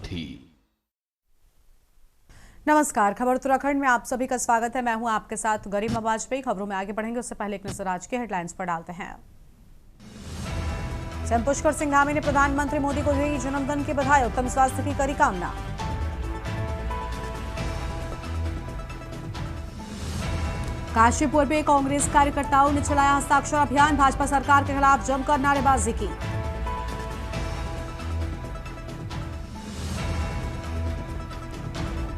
सारथी। नमस्कार, खबर उत्तराखंड में आप सभी का स्वागत है। मैं हूं आपके साथ गरिमा वाजपेयी। खबरों में आगे बढ़ेंगे उससे पहले एक नजर आज के हेडलाइंस पर डालते हैं। सीएम पुष्कर सिंह धामी ने प्रधानमंत्री मोदी को दी जन्मदिन की बधाई, उत्तम स्वास्थ्य की करी कामना। काशीपुर में कांग्रेस कार्यकर्ताओं ने चलाया हस्ताक्षर अभियान, भाजपा सरकार के खिलाफ जमकर नारेबाजी की।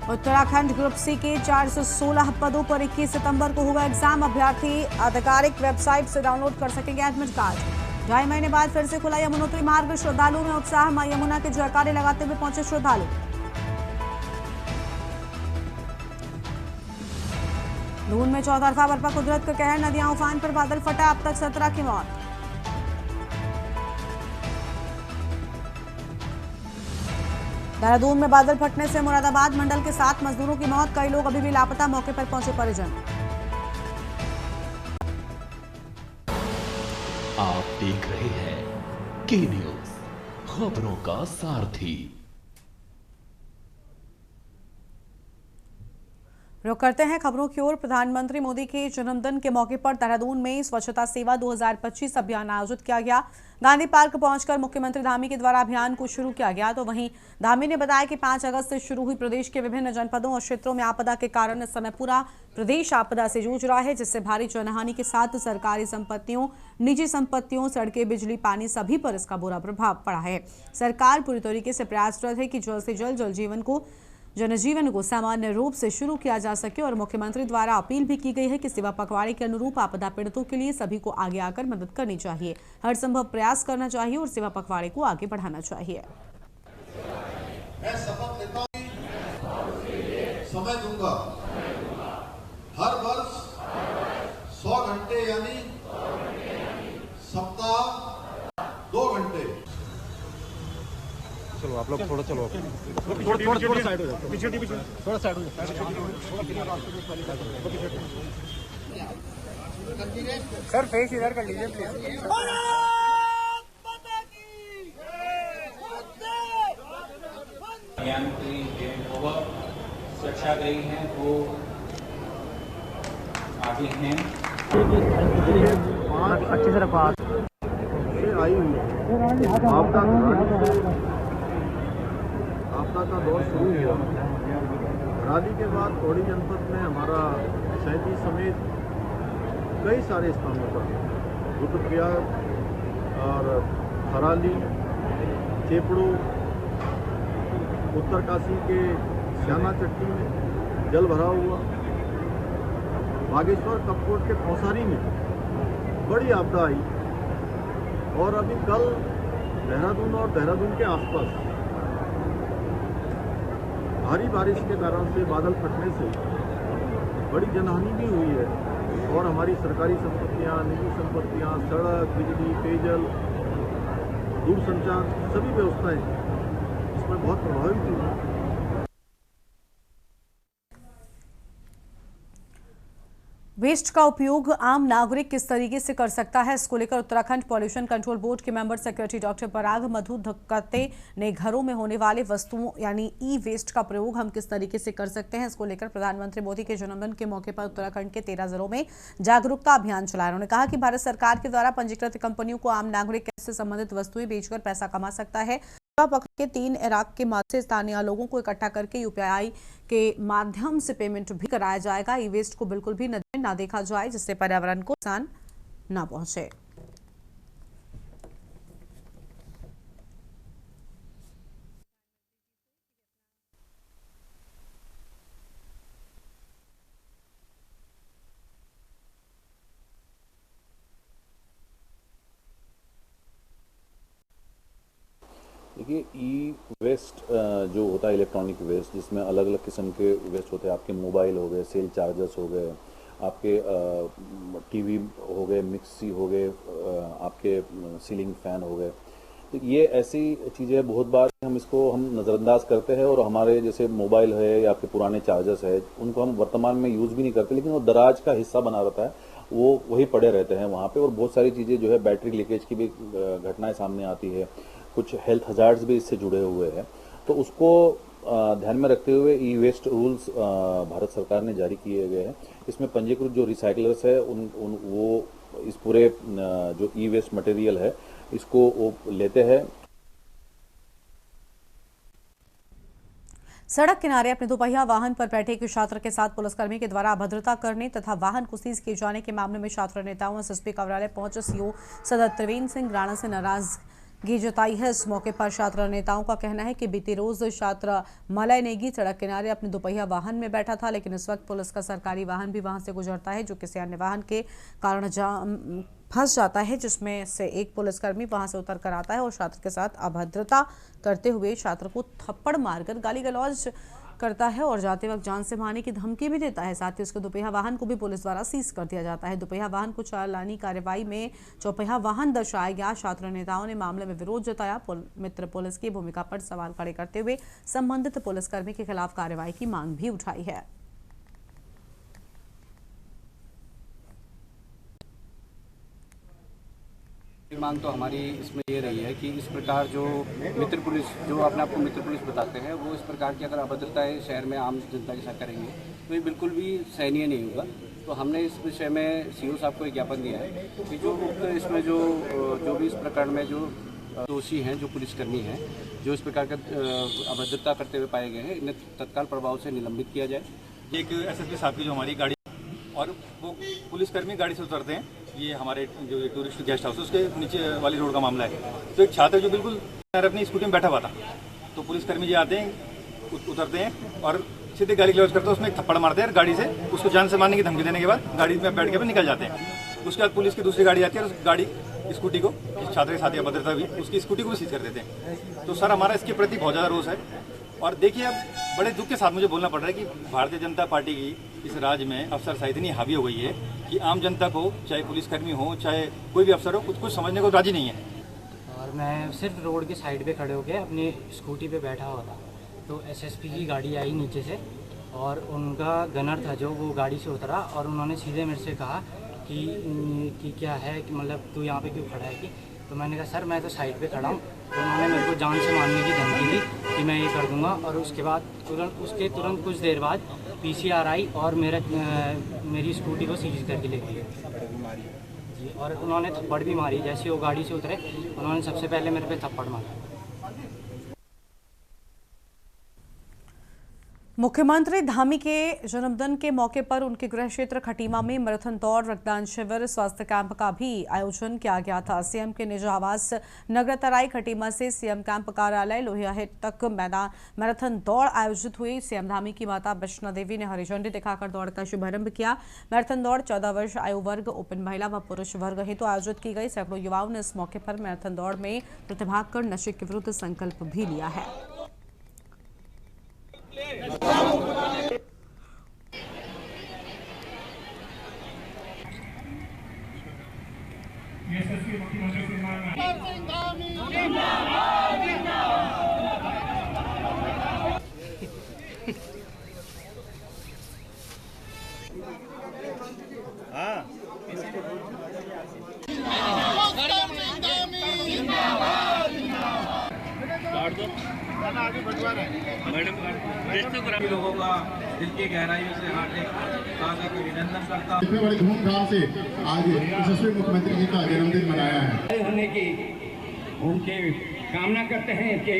उत्तराखंड ग्रुप सी के 416 पदों पर 21 सितंबर को होगा एग्जाम। अभ्यर्थी आधिकारिक वेबसाइट से डाउनलोड कर सकेंगे एडमिट कार्ड। 2.5 महीने बाद फिर से खुला यमुनोत्री मार्ग, श्रद्धालुओं में उत्साह, मां यमुना के जयकारे लगाते हुए पहुंचे श्रद्धालु। नून में चौतरफा बरपा कुदरत का कहर, नदियां उफान पर, बादल फटा, अब तक 17 की मौत। देहरादून में बादल फटने से मुरादाबाद मंडल के 7 मजदूरों की मौत, कई लोग अभी भी लापता, मौके पर पहुंचे परिजन। आप देख रहे हैं के न्यूज, खबरों का सारथी। रुक करते हैं खबरों की ओर। प्रधानमंत्री मोदी के जन्मदिन के मौके पर देहरादून में स्वच्छता सेवा 2025 अभियान आयोजित किया गया। गांधी पार्क पहुंचकर मुख्यमंत्री धामी के द्वारा अभियान को शुरू किया गया। तो वहीं धामी ने बताया कि 5 अगस्त से शुरू हुई प्रदेश के विभिन्न जनपदों और क्षेत्रों में आपदा के कारण इस समय पूरा प्रदेश आपदा से जूझ रहा है, जिससे भारी जनहानि के साथ सरकारी संपत्तियों, निजी संपत्तियों, सड़कें, बिजली, पानी सभी पर इसका बुरा प्रभाव पड़ा है। सरकार पूरी तरीके से प्रयासरत है कि जल्द से जल्द जनजीवन को सामान्य रूप से शुरू किया जा सके और मुख्यमंत्री द्वारा अपील भी की गई है कि सेवा पखवाड़े के अनुरूप आपदा पीड़ितों के लिए सभी को आगे आकर मदद करनी चाहिए, हर संभव प्रयास करना चाहिए और सेवा पखवाड़े को आगे बढ़ाना चाहिए। मैं शपथ लेता हूं, समय दूंगा, हर वर्ष 100 घंटे यानी सप्ताह 2 घंटे। चलो आप लोग थोड़ा चलो थोड़ा साइड हो जाओ, पीछे थोड़ा साइड हो जाओ सर, फेस इधर कर लीजिए प्लीज। स्वच्छाग्रही हैं वो आगे हैं, अच्छे से रखो। आई हुई आपदा का दौर शुरू हुआ। हराली के बाद पौड़ी जनपद में हमारा सैंती समेत कई सारे स्थानों पर, रुद्रप्रयाग और हराली, चेपड़ू, उत्तरकाशी के श्याना चट्टी में जल भराव हुआ। बागेश्वर कपकोट के कौसारी में बड़ी आपदा आई और अभी कल देहरादून और देहरादून के आसपास भारी बारिश के कारण से बादल फटने से बड़ी जनहानि भी हुई है और हमारी सरकारी संपत्तियां, निजी संपत्तियां, सड़क, बिजली, पेयजल, दूरसंचार सभी व्यवस्थाएं इसमें बहुत प्रभावित हुई। वेस्ट का उपयोग आम नागरिक किस तरीके से कर सकता है, इसको लेकर उत्तराखंड पॉल्यूशन कंट्रोल बोर्ड के मेंबर सेक्रेटरी डॉक्टर पराग मधु धक्कते ने घरों में होने वाले वस्तुओं यानी ई वेस्ट का प्रयोग हम किस तरीके से कर सकते हैं, इसको लेकर प्रधानमंत्री मोदी के जन्मदिन के मौके पर उत्तराखंड के 13 जिलों में जागरूकता अभियान चलाया। उन्होंने कहा कि भारत सरकार के द्वारा पंजीकृत कंपनियों को आम नागरिक कैसे संबंधित वस्तुएं बेचकर पैसा कमा सकता है। पक्ष के 3 इराक के माध्यम से स्थानीय लोगों को इकट्ठा करके यूपीआई के माध्यम से पेमेंट भी कराया जाएगा। ई वेस्ट को बिल्कुल भी नजर ना देखा जाए, जिससे पर्यावरण को नुकसान ना पहुंचे। देखिए, ई वेस्ट जो होता है इलेक्ट्रॉनिक वेस्ट, जिसमें अलग अलग किस्म के वेस्ट होते हैं। आपके मोबाइल हो गए, सेल चार्जर्स हो गए, आपके टीवी हो गए, मिक्सी हो गए, आपके सीलिंग फैन हो गए। तो ये ऐसी चीज़ें बहुत बार हम नज़रअंदाज करते हैं और हमारे जैसे मोबाइल है या आपके पुराने चार्जर्स है, उनको हम वर्तमान में यूज़ भी नहीं करते, लेकिन वो दराज का हिस्सा बना रहता है, वो वही पड़े रहते हैं वहाँ पे। और बहुत सारी चीज़ें जो है, बैटरी लीकेज की भी घटनाएं सामने आती है, कुछ हेल्थ हजार्ड्स भी इससे जुड़े हुए हैं। तो उसको ध्यान में रखते हुए ई वेस्ट रूल्स भारत सरकार ने जारी किए गए हैं। इसमें पंजीकृत जो रिसाइकलर्स है वो इस पूरे जो ई वेस्ट मटेरियल है इसको वो लेते हैं। सड़क किनारे अपने दोपहिया वाहन पर बैठे एक छात्र के साथ पुलिसकर्मी के द्वारा अभद्रता करने तथा वाहन को सीज किए जाने के मामले में छात्र नेताओं एसएसपी कार्यालय पहुंचे सीओ सदर त्रिवेंद्र सिंह राणा से नाराजगी जताई है। इस मौके पर छात्र नेताओं का कहना है कि बीते रोज छात्र मलय नेगी सड़क किनारे अपने दोपहिया वाहन में बैठा था, लेकिन इस वक्त पुलिस का सरकारी वाहन भी वहां से गुजरता है जो किसी अन्य वाहन के कारण फंस जाता है, जिसमें से एक पुलिसकर्मी वहां से उतर कर आता है और छात्र के साथ अभद्रता करते हुए छात्र को थप्पड़ मारकर गाली गलौज करता है और जाते वक्त जान से मारने की धमकी भी देता है। साथ ही उसके दोपहिया वाहन को भी पुलिस द्वारा सीज कर दिया जाता है। दोपहिया वाहन को चालानी कार्रवाई में चौपहिया वाहन दर्शाया गया। छात्र नेताओं ने मामले में विरोध जताया। मित्र पुलिस की भूमिका पर सवाल खड़े करते हुए संबंधित पुलिसकर्मी के खिलाफ कार्रवाई की मांग भी उठाई है। मांग तो हमारी इसमें ये रही है कि इस प्रकार जो मित्र पुलिस जो अपने आप को मित्र पुलिस बताते हैं वो इस प्रकार की अगर अभद्रताएं शहर में आम जनता के साथ करेंगे तो ये बिल्कुल भी सहनीय नहीं होगा। तो हमने इस विषय में सीओ साहब को एक ज्ञापन दिया है कि जो इसमें जो भी इस प्रकरण में जो दोषी हैं, जो पुलिसकर्मी हैं, जो इस प्रकार का अभद्रता करते हुए पाए गए हैं, इन्हें तत्काल प्रभाव से निलंबित किया जाए। एक एसएसपी साहब की जो हमारी गाड़ी और वो पुलिसकर्मी गाड़ी से उतरते हैं, ये हमारे जो टूरिस्ट गेस्ट हाउस उसके नीचे वाली रोड का मामला है। तो एक छात्र जो बिल्कुल अपनी स्कूटी में बैठा हुआ था, तो पुलिसकर्मी जी आते हैं, उतरते हैं और सीधे गाड़ी क्लोज करते हैं, उसमें एक थप्पड़ मारते हैं गाड़ी से, उसको जान से मारने की धमकी देने के बाद गाड़ी में बैठ के निकल जाते हैं। उसके बाद पुलिस की दूसरी गाड़ी आती है और उस गाड़ी स्कूटी को छात्र के साथ ही अभद्रता हुई, उसकी स्कूटी को भी सीज कर देते हैं। तो सर हमारा इसके प्रति बहुत ज़्यादा रोष है। और देखिए अब बड़े दुख के साथ मुझे बोलना पड़ रहा है कि भारतीय जनता पार्टी की इस राज्य में अफसरशाही इतनी हावी हो गई है कि आम जनता को, चाहे पुलिसकर्मी हो चाहे कोई भी अफसर हो, कुछ समझने को राजी नहीं है। और मैं सिर्फ रोड के साइड पे खड़े होकर अपनी स्कूटी पे बैठा हुआ था, तो एसएसपी की गाड़ी आई नीचे से और उनका गनर था जो वो गाड़ी से उतरा और उन्होंने सीधे मेरे से कहा कि क्या है कि मतलब तू यहाँ पे क्यों खड़ा है कि। तो मैंने कहा सर मैं तो साइड पे खड़ा हूँ। तो उन्होंने मेरे को जान से मारने की धमकी दी कि मैं ये कर दूंगा। और उसके बाद तुरंत कुछ देर बाद पीसीआर आई और मेरी स्कूटी को सीज करके ले गई जी। और उन्होंने थप्पड़ भी मारी। जैसे वो गाड़ी से उतरे उन्होंने सबसे पहले मेरे पे थप्पड़ मारा। मुख्यमंत्री धामी के जन्मदिन के मौके पर उनके गृह क्षेत्र खटीमा में मैराथन दौड़, रक्तदान शिविर, स्वास्थ्य कैंप का भी आयोजन किया गया था। सीएम के निज आवास नगरतराई खटीमा से सीएम कैंप कार्यालय लोहियाहेट तक मैराथन दौड़ आयोजित हुई। सीएम धामी की माता वैष्णो देवी ने हरी झंडी दिखाकर दौड़ का शुभारंभ किया। मैराथन दौड़ 14 वर्ष आयु वर्ग, ओपन महिला व पुरुष वर्ग हेतु आयोजित की गई। सैकड़ों युवाओं ने इस मौके पर मैराथन दौड़ में प्रतिभाग कर नशे के विरुद्ध संकल्प भी लिया है। लोगों का दिल की गहराइयों से हार्दिक स्वागत अभिनंदन करता हूं। इतने बड़े धूमधाम से आज यशस्वी मुख्यमंत्री जी का जन्मदिन मनाया है होने की उनके कामना करते हैं कि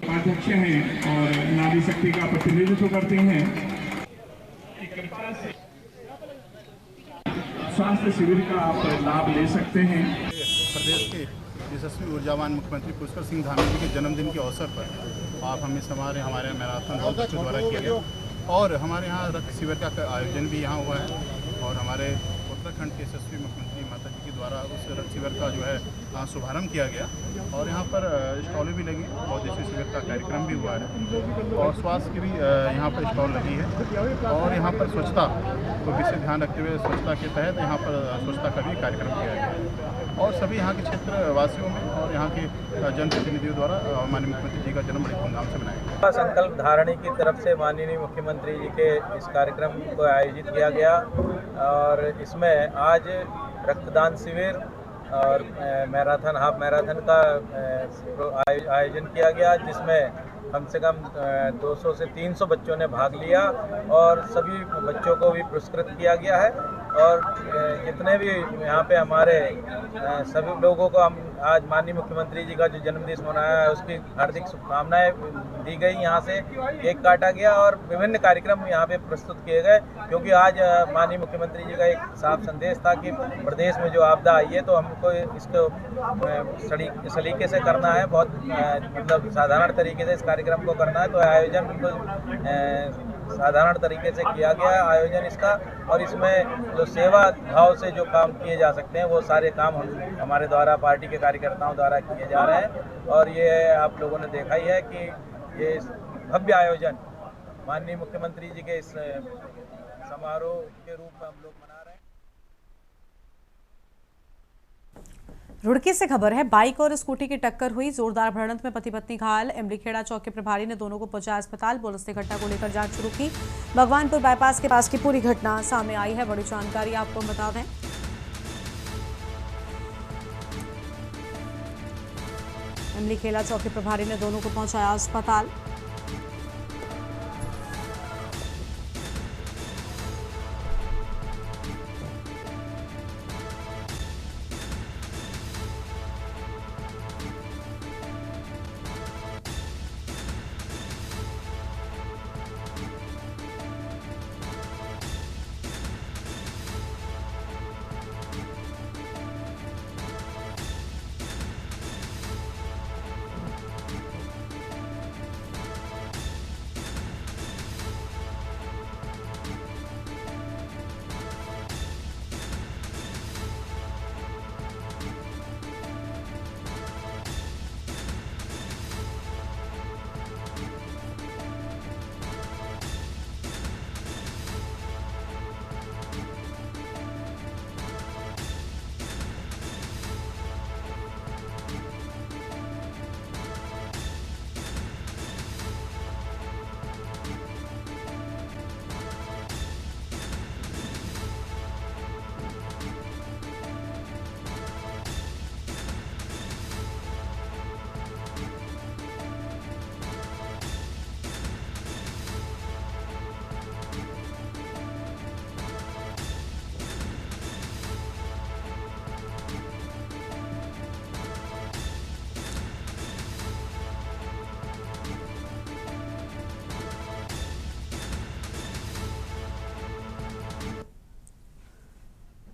अध्यक्ष हैं और नारी शक्ति का प्रतिनिधित्व करते हैं। स्वास्थ्य शिविर का आप लाभ ले सकते हैं। प्रदेश के यशस्वी ऊर्जावान मुख्यमंत्री पुष्कर सिंह धामी जी के जन्मदिन के अवसर पर आप हमें हमारे मैराथन दौड़ के द्वारा किया गया और हमारे यहाँ रक्त शिविर का आयोजन भी यहाँ हुआ है और हमारे उत्तराखंड के यशस्वी मुख्यमंत्री माता जी के द्वारा उस रक्त शिविर का जो है शुभारंभ किया गया और यहाँ पर स्टॉलें भी लगी और देशी शिविर का कार्यक्रम भी हुआ है और स्वास्थ्य की भी यहाँ पर स्टॉल लगी है और यहाँ पर स्वच्छता को विशेष ध्यान रखते हुए स्वच्छता के तहत यहाँ पर स्वच्छता का भी कार्यक्रम किया गया और सभी यहाँ के क्षेत्र वासियों में और यहाँ के जनप्रतिनिधियों द्वारा माननीय मुख्यमंत्री जी का जन्म बड़े धूमधाम से मनाया गया। संकल्प धारणी की तरफ से माननीय मुख्यमंत्री जी के इस कार्यक्रम को आयोजित किया गया और इसमें आज रक्तदान शिविर और मैराथन हाफ मैराथन का आयोजन किया गया, जिसमें कम से कम 200 से 300 बच्चों ने भाग लिया और सभी बच्चों को भी पुरस्कृत किया गया है। और जितने भी यहाँ पे हमारे सभी लोगों को हम आज माननीय मुख्यमंत्री जी का जो जन्मदिन मनाया है उसकी हार्दिक शुभकामनाएं दी गई। यहाँ से केक काटा गया और विभिन्न कार्यक्रम यहाँ पे प्रस्तुत किए गए, क्योंकि आज माननीय मुख्यमंत्री जी का एक साफ संदेश था कि प्रदेश में जो आपदा आई है तो हमको इसको सलीके से करना है, बहुत मतलब साधारण तरीके से इस कार्यक्रम को करना है। तो आयोजन बिल्कुल साधारण तरीके से किया गया है आयोजन इसका, और इसमें जो सेवा भाव से जो काम किए जा सकते हैं वो सारे काम हमारे द्वारा पार्टी के कार्यकर्ताओं द्वारा किए जा रहे हैं। और ये आप लोगों ने देखा ही है कि ये भव्य आयोजन माननीय मुख्यमंत्री जी के इस समारोह के रूप में हम लोग मना रहे हैं। रुड़की से खबर है, बाइक और स्कूटी की टक्कर हुई, जोरदार भिड़ंत में पति पत्नी घायल। इमलीखेड़ा चौक के प्रभारी ने दोनों को पहुंचाया अस्पताल। पुलिस ने घटना को लेकर जांच शुरू की। भगवानपुर बाईपास के पास की पूरी घटना सामने आई है। बड़ी जानकारी आपको बता दें, इमलीखेड़ा चौक के प्रभारी ने दोनों को पहुंचाया अस्पताल।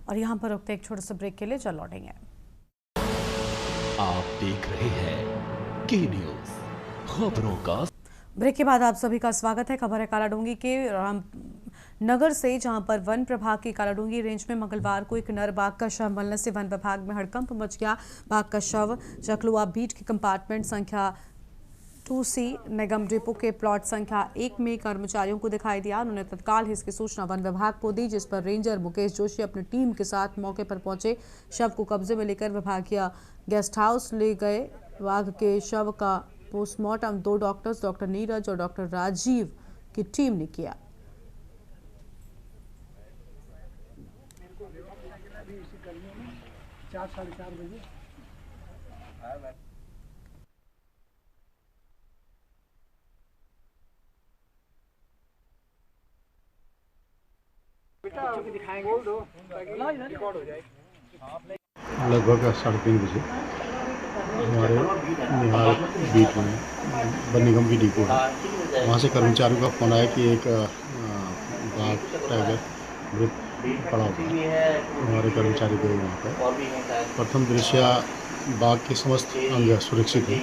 और यहाँ पर रुकते एक छोटे से ब्रेक के लिए, चल लौटेंगे। आप देख रहे हैं के न्यूज़ खबरों का। ब्रेक के बाद आप सभी का स्वागत है। खबर है कालाडूंगी के रामनगर से, जहां पर वन प्रभाग की कालाडूंगी रेंज में मंगलवार को एक नर बाघ का शव मिलने से वन विभाग में हड़कंप मच गया। बाघ का शव जखलुआ बीट के कंपार्टमेंट संख्या 2C निगम डिपो के प्लॉट संख्या 1 में कर्मचारियों को दिखाई दिया। उन्होंने तत्काल इसकी सूचना वन विभाग को दी, जिस पर रेंजर मुकेश जोशी अपनी टीम के साथ मौके पर पहुंचे। शव को कब्जे में लेकर विभागीय गेस्ट हाउस ले गए। बाघ के शव का पोस्टमार्टम 2 डॉक्टर्स, डॉक्टर नीरज और डॉक्टर राजीव की टीम ने किया। लगभग 3:30 बजे हमारे निहार बीट में वन निगम की डिपो है, वहाँ से कर्मचारियों का फोन आया कि एक बाघ टाइगर मृत पड़ा हुआ है। हमारे कर्मचारी गए वहाँ पर। प्रथम दृश्य बाघ के समस्त अंग सुरक्षित है।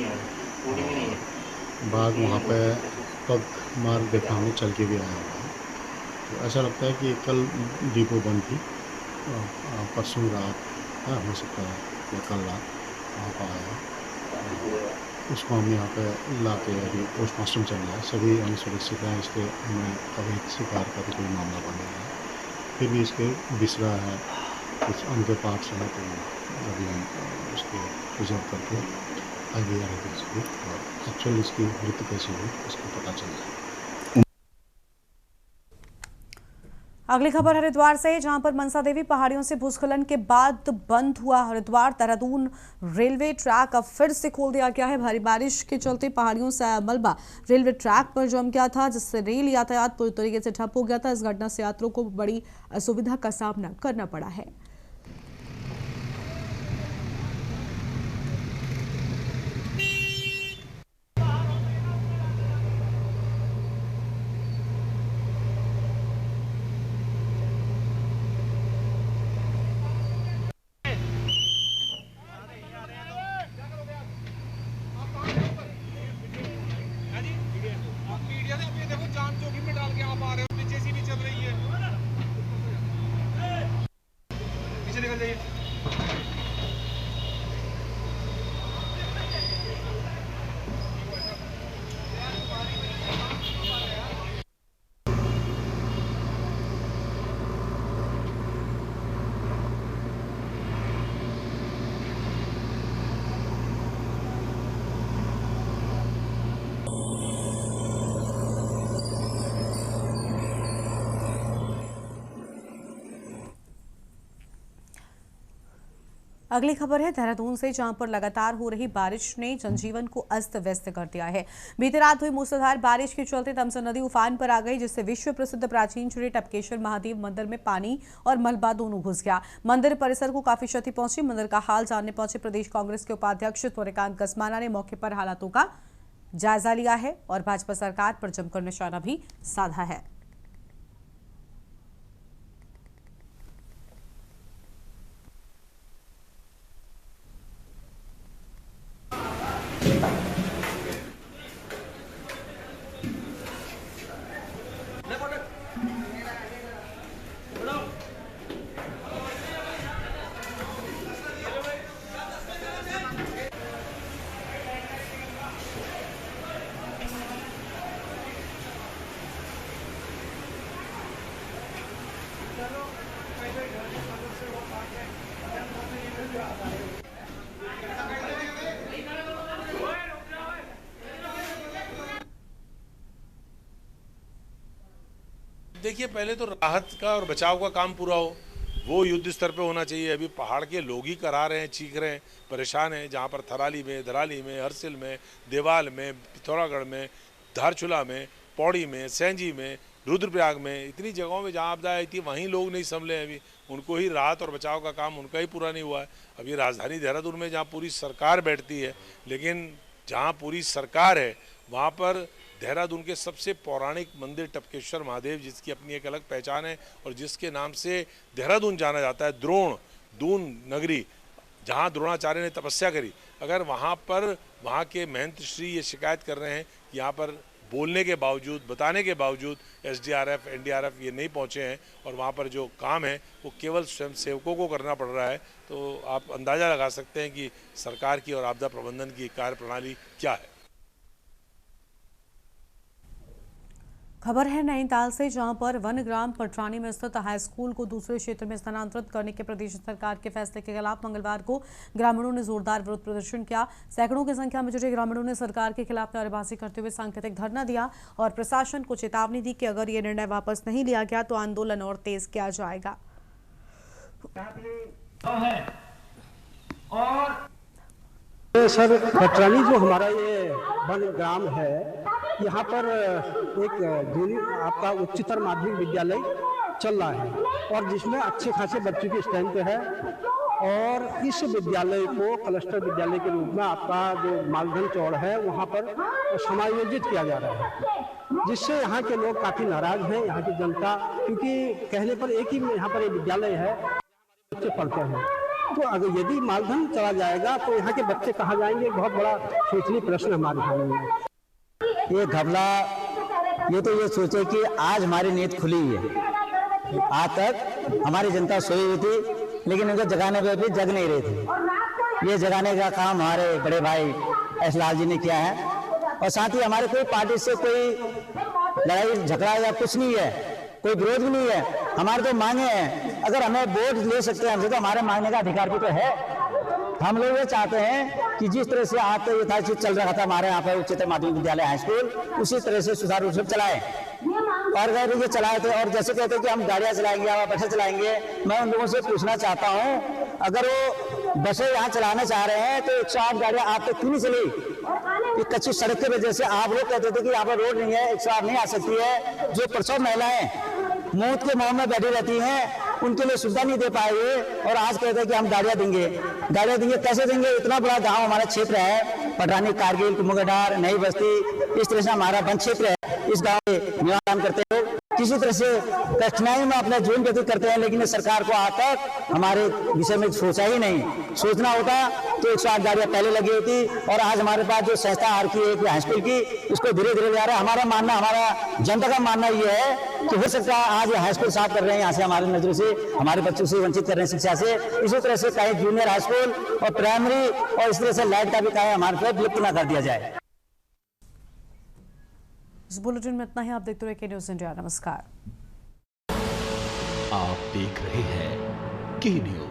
बाघ वहाँ पे पग मार्ग देखा, हमें चल के भी आया हुआ है। तो ऐसा लगता है कि कल डिपो बंद थी, परसों रात हो सकता है या कल रात वहाँ पर आया। उसको हम यहाँ पे ला के अभी पोस्टमार्टम चल रहा है। सभी अंग सुरक्षित हैं, इसके हमें अवैध शिकार का भी कोई मामला बन रहा है। फिर भी इसके बिसरा है, कुछ अंग के पार्ट्स हैं, तो अभी हम उसको प्रिजर्व करके आगे और एक्चुअल इसकी मृत्यु कैसे हुई उसको पता चल जाए। अगली खबर हरिद्वार से, जहां पर मनसा देवी पहाड़ियों से भूस्खलन के बाद बंद हुआ हरिद्वार देहरादून रेलवे ट्रैक अब फिर से खोल दिया गया है। भारी बारिश के चलते पहाड़ियों से आया मलबा रेलवे ट्रैक पर जम गया था, जिससे रेल यातायात पूरी तरीके से ठप हो गया था। इस घटना से यात्रियों को बड़ी असुविधा का सामना करना पड़ा है। अगली खबर है देहरादून से, जहां पर लगातार हो रही बारिश ने जनजीवन को अस्त व्यस्त कर दिया है। बीती रात हुई मूसलाधार बारिश के चलते तमसा नदी उफान पर आ गई, जिससे विश्व प्रसिद्ध प्राचीन श्री टपकेश्वर महादेव मंदिर में पानी और मलबा दोनों घुस गया। मंदिर परिसर को काफी क्षति पहुंची। मंदिर का हाल जानने पहुंचे प्रदेश कांग्रेस के उपाध्यक्ष सूर्यकांत कसमाना ने मौके पर हालातों का जायजा लिया है और भाजपा सरकार पर जमकर निशाना भी साधा है। देखिए, पहले तो राहत का और बचाव का काम पूरा हो, वो युद्ध स्तर पे होना चाहिए। अभी पहाड़ के लोग ही करा रहे हैं, चीख रहे हैं, परेशान हैं। जहाँ पर थराली में, धराली में, हरसिल में, देवाल में, पिथौरागढ़ में, धारचूला में, पौड़ी में, सैंजी में, रुद्रप्रयाग में, इतनी जगहों में जहाँ आपदा आई थी वहीं लोग नहीं संभले हैं। अभी उनको ही राहत और बचाव का काम उनका ही पूरा नहीं हुआ है। अभी राजधानी देहरादून में जहाँ पूरी सरकार बैठती है, लेकिन जहाँ पूरी सरकार है वहाँ पर देहरादून के सबसे पौराणिक मंदिर टपकेश्वर महादेव, जिसकी अपनी एक अलग पहचान है और जिसके नाम से देहरादून जाना जाता है, दून नगरी, जहाँ द्रोणाचार्य ने तपस्या करी, अगर वहाँ पर वहाँ के महंत श्री ये शिकायत कर रहे हैं कि यहाँ पर बोलने के बावजूद, बताने के बावजूद SDRF, NDRF ये नहीं पहुँचे हैं और वहाँ पर जो काम है वो केवल स्वयं सेवकों को करना पड़ रहा है, तो आप अंदाज़ा लगा सकते हैं कि सरकार की और आपदा प्रबंधन की कार्यप्रणाली क्या है। खबर है नैनीताल से, जहां पर वनग्राम पटरानी में स्थित हाई स्कूल को दूसरे क्षेत्र में स्थानांतरित करने के प्रदेश सरकार के फैसले के खिलाफ मंगलवार को ग्रामीणों ने जोरदार विरोध प्रदर्शन किया। सैकड़ों की संख्या में जुटे ग्रामीणों ने सरकार के खिलाफ नारेबाजी करते हुए सांकेतिक धरना दिया और प्रशासन को चेतावनी दी कि अगर ये निर्णय वापस नहीं लिया गया तो आंदोलन और तेज किया जाएगा। सर, पटरानी जो हमारा ये वन ग्राम है, यहाँ पर एक आपका उच्चतर माध्यमिक विद्यालय चल रहा है और जिसमें अच्छे खासे बच्चों की स्ट्रेंथ है और इस विद्यालय को क्लस्टर विद्यालय के रूप में आपका जो मालधन चौड़ है वहाँ पर समायोजित किया जा रहा है, जिससे यहाँ के लोग काफ़ी नाराज हैं, यहाँ की जनता, क्योंकि कहने पर एक ही यहाँ पर ये विद्यालय है, बच्चे पढ़ते हैं, तो अगर यदि मालधन चला जाएगा तो यहाँ के बच्चे कहाँ जाएंगे, बहुत बड़ा सोचनीय प्रश्न हमारे सामने है। ये घबला ये तो ये सोचे कि आज हमारी नींद खुली है, आज तक हमारी जनता सोई हुई थी लेकिन उनको जगाने पे भी जग नहीं रही थी। ये जगाने का काम हमारे बड़े भाई एस लाल जी ने किया है और साथ ही हमारे कोई पार्टी से कोई लड़ाई झगड़ा या कुछ नहीं है, कोई विरोध भी नहीं है। हमारे तो मांगे हैं, अगर हमें वोट ले सकते हैं हमसे तो हमारे मांगने का अधिकार भी तो है। हम लोग ये चाहते हैं कि जिस तरह से आज यथाचित चल रहा था हमारे यहाँ पर उच्चतर माध्यमिक विद्यालय हाई स्कूल, उसी तरह से सुचारू रूप से चलाएं। और अगर ये चलाए थे और जैसे कहते हैं कि हम गाड़ियां चलाएंगे या बसें चलाएंगे, मैं उन लोगों से पूछना चाहता हूं, अगर वो बसें यहाँ चलाना चाह रहे हैं तो 108 गाड़ियां आप तक क्यों नहीं चली? ये कच्ची सड़क की वजह से आप लोग कहते थे कि यहाँ पर रोड नहीं है, 108 नहीं आ सकती है। जो प्रसव महिलाएं मौत के मुंह में बैठी रहती हैं, उनके लिए सुविधा नहीं दे पाएंगे और आज कहते हैं कि हम गाड़ियां देंगे। गाड़ियां देंगे कैसे देंगे? इतना बड़ा गांव हमारा क्षेत्र है, पटरानी, कारगिल, कुमुगडार, नई बस्ती, इस तरह से हमारा वन क्षेत्र है। इस गांव में निवास करते हैं, किसी तरह से कठिनाई में अपना जीवन व्यतीत करते हैं, लेकिन सरकार को आज तक हमारे विषय में सोचा ही नहीं। सोचना होता तो 108 गाड़ियां पहले लगी होती। और आज हमारे पास जो संस्था आ रखी है हाई स्कूल की, उसको धीरे धीरे ले आ रहा है। हमारा मानना, हमारा जनता का मानना ये है कि हो सकता है आज हाई स्कूल साफ कर रहे हैं, यहाँ से हमारी नजरों से हमारे बच्चों से वंचित कर रहे हैं शिक्षा से। इसी तरह से कहीं जूनियर हाई स्कूल और प्राइमरी और इस तरह से लाइट का भी कहीं हमारे पे विलुप्त न कर दिया जाए। इस बुलेटिन में इतना ही। आप देखते रहिए के न्यूज़ इंडिया। नमस्कार। आप देख रहे हैं के न्यूज़।